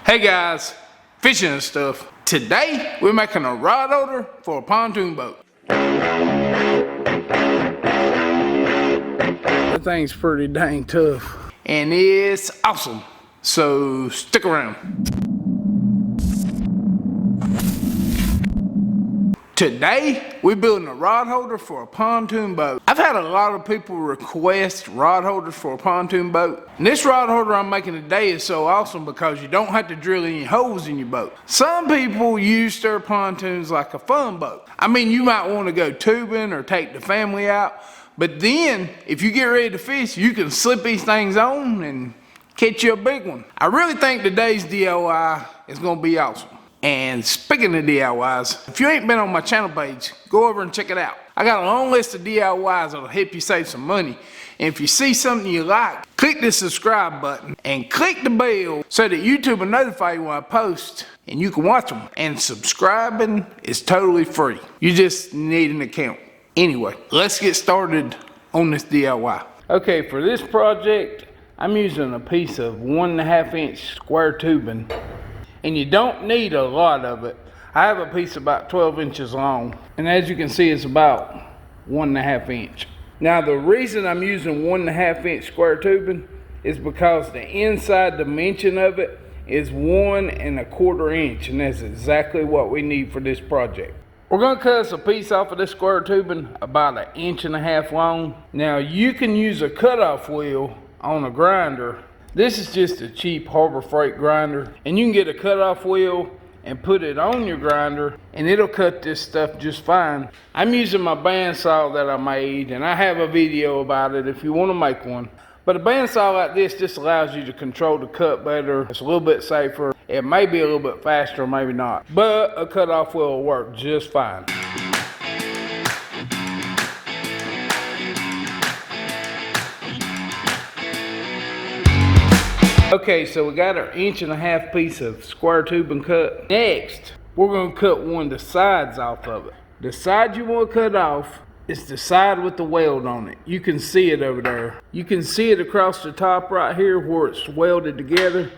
Hey guys, fishing and stuff. Today we're making a rod holder for a pontoon boat. That thing's pretty dang tough and it's awesome, so stick around. Today, we're building a rod holder for a pontoon boat. I've had a lot of people request rod holders for a pontoon boat. And this rod holder I'm making today is so awesome because you don't have to drill any holes in your boat. Some people use their pontoons like a fun boat. I mean, you might want to go tubing or take the family out. But then, if you get ready to fish, you can slip these things on and catch you a big one. I really think today's DIY is going to be awesome. And speaking of DIYs, if you ain't been on my channel page, go over and check it out. I got a long list of DIYs that'll help you save some money. And if you see something you like, click the subscribe button and click the bell so that YouTube will notify you when I post and you can watch them. And subscribing is totally free. You just need an account. Anyway, let's get started on this DIY. Okay, for this project, I'm using a piece of 1.5 inch square tubing. And you don't need a lot of it. I have a piece about 12 inches long, and as you can see, it's about 1.5 inch. Now, the reason I'm using 1.5 inch square tubing is because the inside dimension of it is 1.25 inch, and that's exactly what we need for this project. We're gonna cut us a piece off of this square tubing about 1.5 inches long. Now, you can use a cutoff wheel on a grinder. This is just a cheap Harbor Freight grinder, and you can get a cutoff wheel and put it on your grinder and it'll cut this stuff just fine. I'm using my bandsaw that I made, and I have a video about it if you want to make one. But a bandsaw like this just allows you to control the cut better. It's a little bit safer. It may be a little bit faster, maybe not, but a cutoff wheel will work just fine. Okay, so we got our 1.5 inch piece of square tubing cut. Next, we're gonna cut one of the sides off of it. The side you want to cut off is the side with the weld on it. You can see it over there. You can see it across the top right here where it's welded together.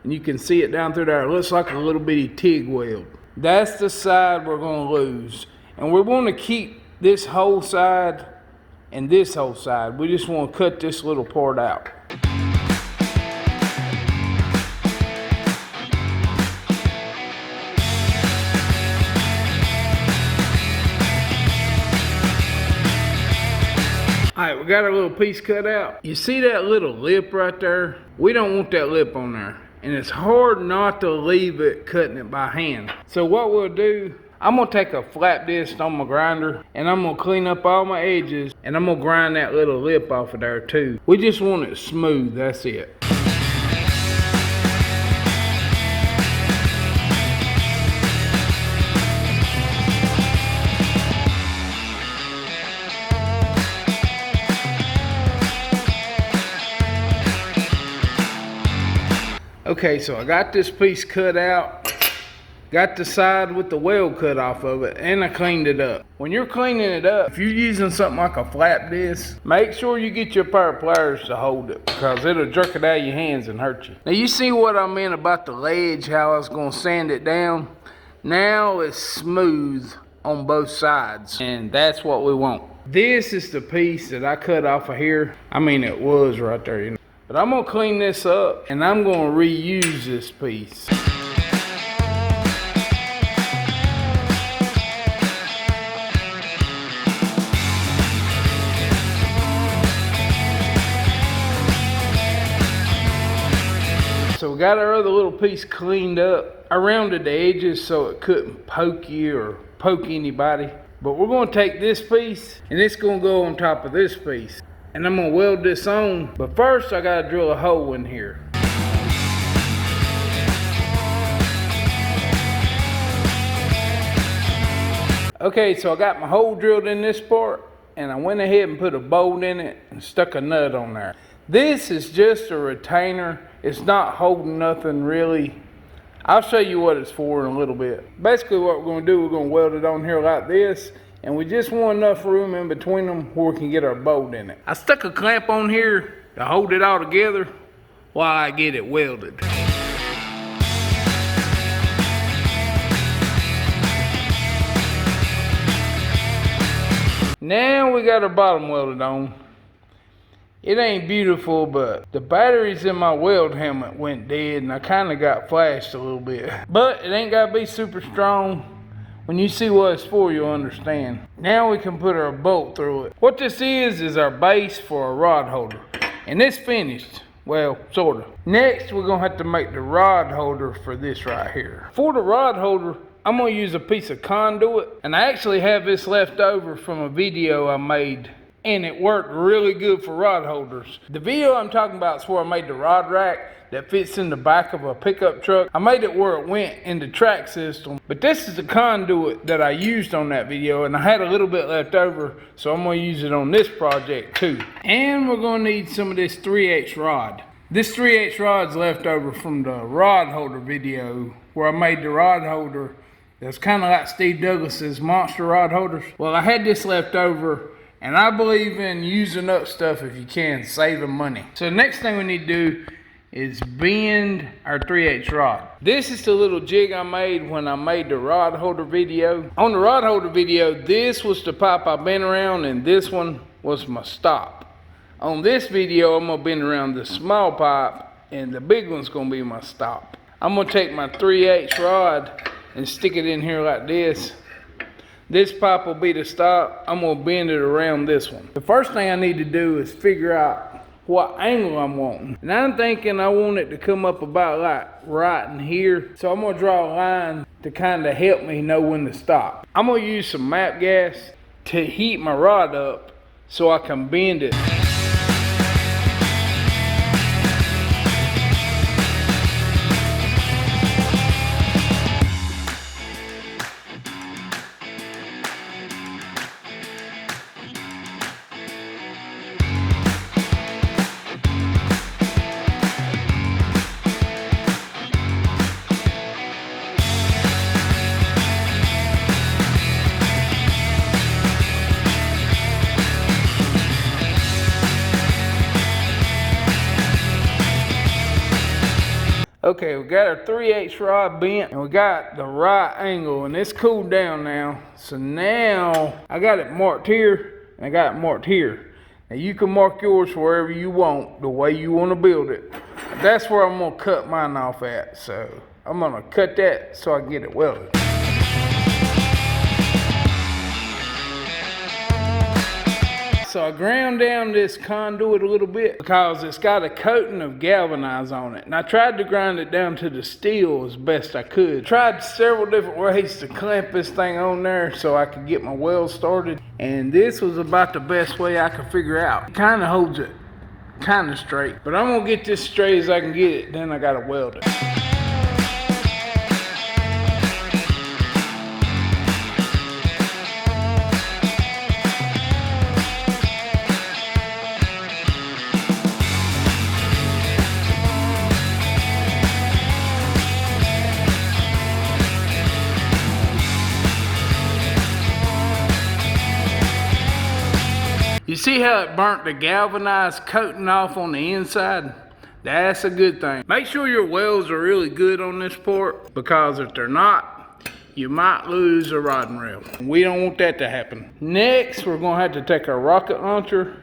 And you can see it down through there. It looks like a little bitty TIG weld. That's the side we're gonna lose. And we wanna keep this whole side and this whole side. We just wanna cut this little part out. Alright, we got our little piece cut out. You see that little lip right there? We don't want that lip on there. And it's hard not to leave it cutting it by hand. So what we'll do, I'm gonna take a flat disc on my grinder and I'm gonna clean up all my edges and I'm gonna grind that little lip off of there too. We just want it smooth, that's it. Okay, so I got this piece cut out, got the side with the weld cut off of it, and I cleaned it up. When you're cleaning it up, if you're using something like a flat disc, make sure you get your pair of pliers to hold it because it'll jerk it out of your hands and hurt you. Now you see what I meant about the ledge, how I was gonna sand it down? Now it's smooth on both sides, and that's what we want. This is the piece that I cut off of here. I mean, it was right there, you know. But I'm gonna clean this up and I'm gonna reuse this piece. So we got our other little piece cleaned up. I rounded the edges so it couldn't poke you or poke anybody. But we're gonna take this piece and it's gonna go on top of this piece. And I'm gonna weld this on, but first I gotta drill a hole in here. Okay, so I got my hole drilled in this part, and I went ahead and put a bolt in it and stuck a nut on there. This is just a retainer. It's not holding nothing really. I'll show you what it's for in a little bit. Basically what we're gonna do, we're gonna weld it on here like this, and we just want enough room in between them where we can get our bolt in it. I stuck a clamp on here to hold it all together while I get it welded. Now we got our bottom welded on. It ain't beautiful, but the batteries in my weld helmet went dead and I kind of got flashed a little bit. But it ain't got to be super strong. When you see what it's for, you'll understand. Now we can put our bolt through it. What this is our base for a rod holder. And it's finished. Well, sort of. Next, we're going to have to make the rod holder for this right here. For the rod holder, I'm going to use a piece of conduit. And I actually have this left over from a video I made. And it worked really good for rod holders. The video I'm talking about is where I made the rod rack that fits in the back of a pickup truck. I made it where it went in the track system. But this is the conduit that I used on that video, and I had a little bit left over, so I'm gonna use it on this project too. And we're gonna need some of this 3/8 rod. This 3/8 rod's left over from the rod holder video where I made the rod holder that's kind of like Steve Douglas's monster rod holders. Well, I had this left over. And I believe in using up stuff if you can, saving money. So the next thing we need to do is bend our 3/8 rod. This is the little jig I made when I made the rod holder video. On the rod holder video, this was the pipe I bent around and this one was my stop. On this video, I'm gonna bend around the small pipe and the big one's gonna be my stop. I'm gonna take my 3/8 rod and stick it in here like this. This pipe will be the stop. I'm gonna bend it around this one. The first thing I need to do is figure out what angle I'm wanting. And I'm thinking I want it to come up about like right in here. So I'm gonna draw a line to kind of help me know when to stop. I'm gonna use some MAP gas to heat my rod up so I can bend it. Okay, we got our 3/8 rod bent and we got the right angle and it's cooled down now. So now I got it marked here and I got it marked here. Now you can mark yours wherever you want, the way you want to build it. That's where I'm gonna cut mine off at. So I'm gonna cut that so I can get it welded. So I ground down this conduit a little bit because it's got a coating of galvanized on it. And I tried to grind it down to the steel as best I could. Tried several different ways to clamp this thing on there so I could get my weld started. And this was about the best way I could figure out. It kind of holds it kind of straight. But I'm gonna get this straight as I can get it, then I gotta weld it. You see how it burnt the galvanized coating off on the inside? That's a good thing. Make sure your welds are really good on this part, because if they're not, you might lose a rod and reel. We don't want that to happen. Next, we're gonna have to take our rocket launcher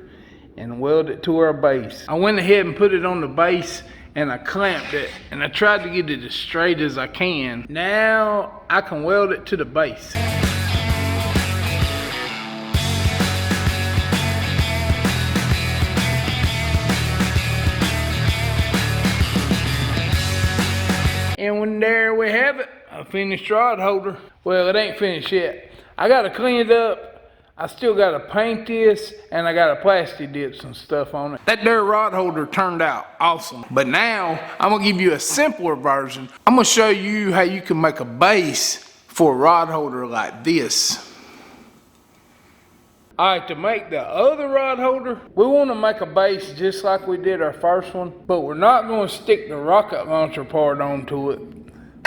and weld it to our base. I went ahead and put it on the base and I clamped it and I tried to get it as straight as I can. Now I can weld it to the base. And when there we have it, a finished rod holder. Well, it ain't finished yet. I gotta clean it up. I still gotta paint this, and I gotta plastic dip some stuff on it. That there rod holder turned out awesome. But now, I'm gonna give you a simpler version. I'm gonna show you how you can make a base for a rod holder like this. Alright, to make the other rod holder, we want to make a base just like we did our first one, but we're not going to stick the rocket launcher part onto it,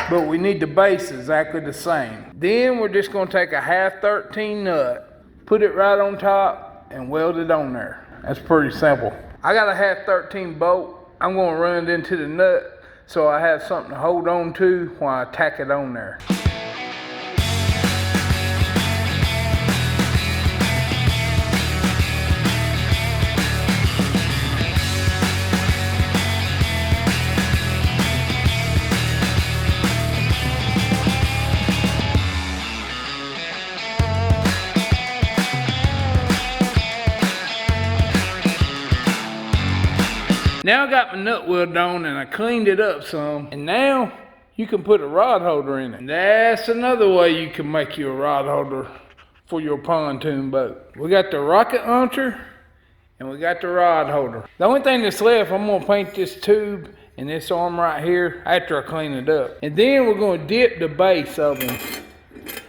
but we need the base exactly the same. Then we're just going to take a 1/2-13 nut, put it right on top, and weld it on there. That's pretty simple. I got a 1/2-13 bolt. I'm going to run it into the nut so I have something to hold on to while I tack it on there. Now I got my nut weld on and I cleaned it up some. And now you can put a rod holder in it. And that's another way you can make you a rod holder for your pontoon boat. We got the rocket launcher and we got the rod holder. The only thing that's left, I'm gonna paint this tube and this arm right here after I clean it up. And then we're gonna dip the base of them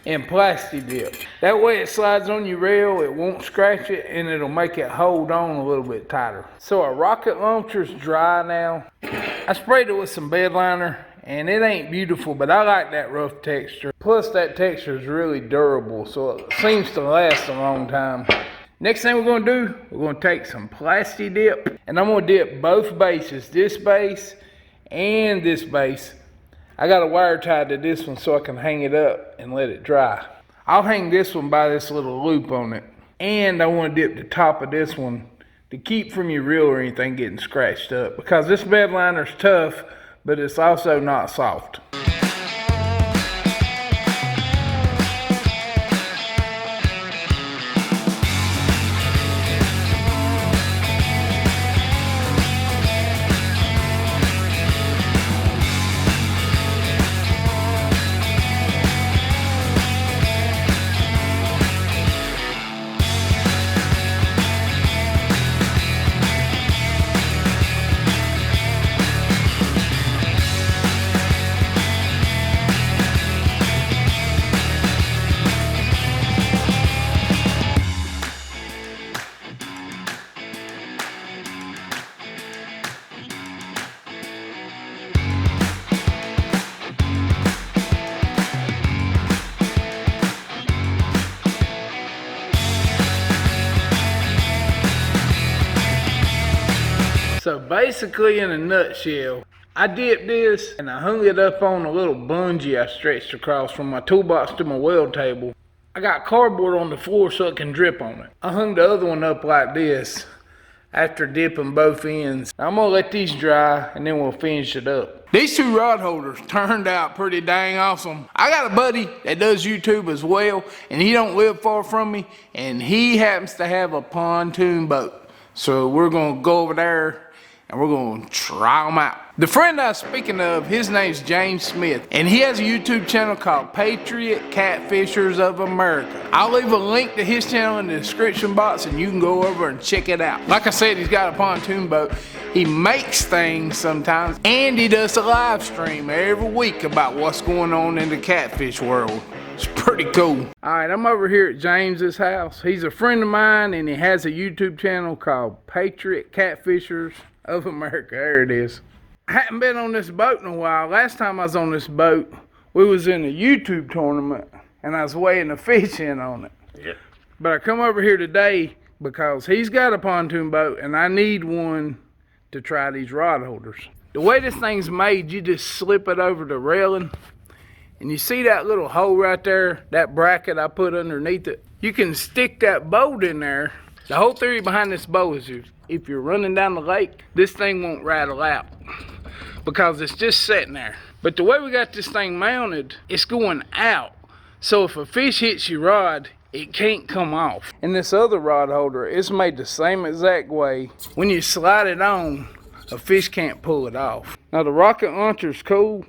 in plastic dip. That way it slides on your rail, it won't scratch it, and it'll make it hold on a little bit tighter. So our rocket launcher's dry now. I sprayed it with some bed liner, and it ain't beautiful, but I like that rough texture. Plus that texture is really durable, so it seems to last a long time. Next thing we're gonna do, we're gonna take some plastic dip, and I'm gonna dip both bases, this base and this base. I got a wire tied to this one so I can hang it up and let it dry. I'll hang this one by this little loop on it. And I want to dip the top of this one to keep from your reel or anything getting scratched up. Because this bed liner's tough, but it's also not soft. So basically, in a nutshell, I dipped this and I hung it up on a little bungee I stretched across from my toolbox to my weld table. I got cardboard on the floor so it can drip on it. I hung the other one up like this after dipping both ends. I'm gonna let these dry and then we'll finish it up. These two rod holders turned out pretty dang awesome. I got a buddy that does YouTube as well, and he don't live far from me, and he happens to have a pontoon boat. So we're gonna go over there and we're gonna try them out. The friend I was speaking of, his name's James Smith, and he has a YouTube channel called Patriot, Catfishers of America. I'll leave a link to his channel in the description box and you can go over and check it out. Like I said, he's got a pontoon boat. He makes things sometimes, and he does a live stream every week about what's going on in the catfish world. It's pretty cool. Alright, I'm over here at James's house. He's a friend of mine and he has a YouTube channel called Patriot, Catfishers of America. There it is. I hadn't been on this boat in a while. Last time I was on this boat, we was in a YouTube tournament and I was weighing the fish in on it. Yeah. But I come over here today because he's got a pontoon boat and I need one to try these rod holders. The way this thing's made, you just slip it over the railing, and you see that little hole right there, that bracket I put underneath it? You can stick that boat in there. The whole theory behind this boat is if you're running down the lake, this thing won't rattle out because it's just sitting there. But the way we got this thing mounted, it's going out. So if a fish hits your rod, it can't come off. And this other rod holder, it's made the same exact way. When you slide it on, a fish can't pull it off. Now the rocket launcher's cool,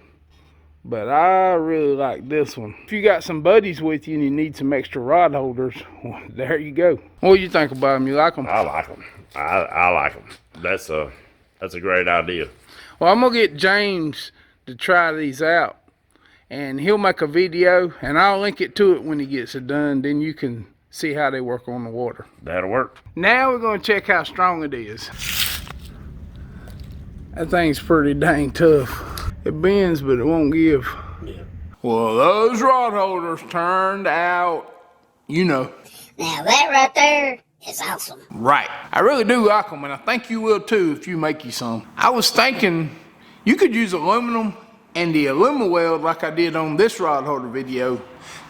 but I really like this one. If you got some buddies with you and you need some extra rod holders, well, there you go. What do you think about them? You like them? I like them. I like them. That's a great idea. Well, I'm gonna get James to try these out, and he'll make a video, and I'll link it to it when he gets it done. Then you can see how they work on the water. That'll work. Now we're gonna check how strong it is. That thing's pretty dang tough. It bends, but it won't give. Yeah. Well, those rod holders turned out, you know. Now that right there is awesome. Right. I really do like them, and I think you will too if you make you some. I was thinking you could use aluminum and the aluminum weld like I did on this rod holder video.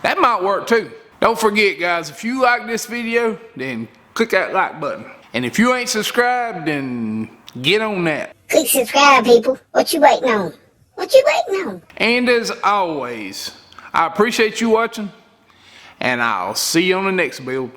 That might work too. Don't forget, guys, if you like this video, then click that like button. And if you ain't subscribed, then get on that. Click subscribe, people. What you waiting on? What you waiting on? And as always, I appreciate you watching, and I'll see you on the next build.